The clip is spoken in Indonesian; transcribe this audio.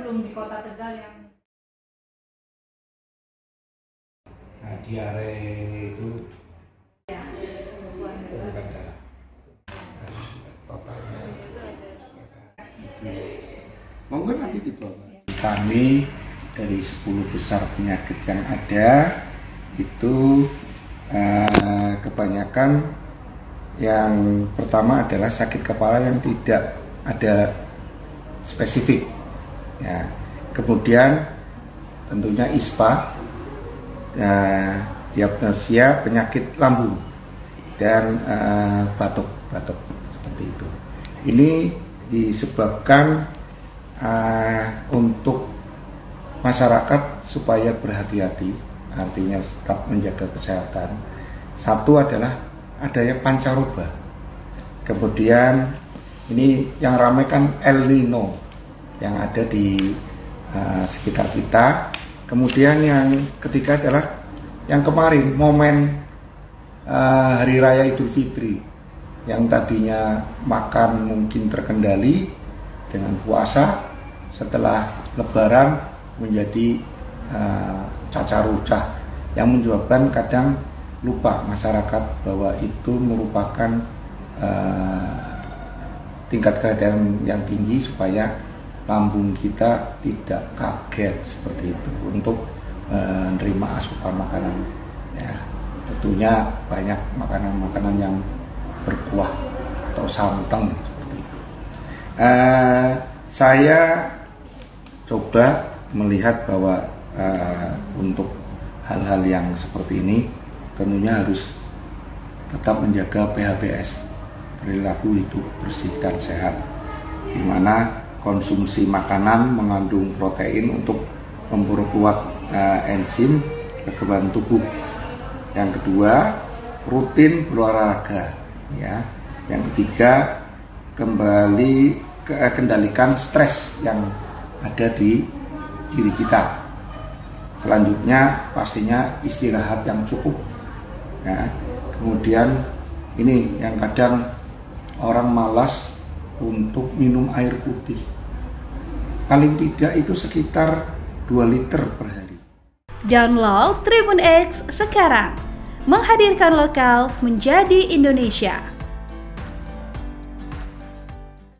belum di kota Tegal yang diare itu ya, bukan darah. Totalnya itu. Monggo nanti dibawa. Kami dari 10 besar penyakit yang ada itu kebanyakan yang pertama adalah sakit kepala yang tidak ada spesifik. Ya. Kemudian tentunya ISPA, diagnosia penyakit lambung dan batuk seperti itu. Ini disebabkan untuk masyarakat supaya berhati-hati, artinya tetap menjaga kesehatan. Satu adalah adanya pancaroba. Kemudian ini yang ramai kan El Nino yang ada di sekitar kita. Kemudian yang ketiga adalah yang kemarin momen Hari Raya Idul Fitri, yang tadinya makan mungkin terkendali dengan puasa, setelah Lebaran menjadi cacar-ucah yang menyebabkan kadang lupa masyarakat bahwa itu merupakan tingkat kehadiran yang tinggi supaya lambung kita tidak kaget seperti itu untuk menerima asupan makanan. Ya, tentunya banyak makanan-makanan yang berkuah atau santan seperti itu. Saya coba melihat bahwa untuk hal-hal yang seperti ini tentunya harus tetap menjaga PHBS, perilaku hidup bersih dan sehat, di mana konsumsi makanan mengandung protein untuk memperkuat enzim kekebalan tubuh. Yang kedua, rutin berolahraga, ya. Yang ketiga, kendalikan stres yang ada di diri kita. Selanjutnya pastinya istirahat yang cukup, ya. Kemudian ini yang kadang orang malas untuk minum air putih, paling tidak itu sekitar 2 liter per hari. Download Tribun X sekarang, menghadirkan lokal menjadi Indonesia.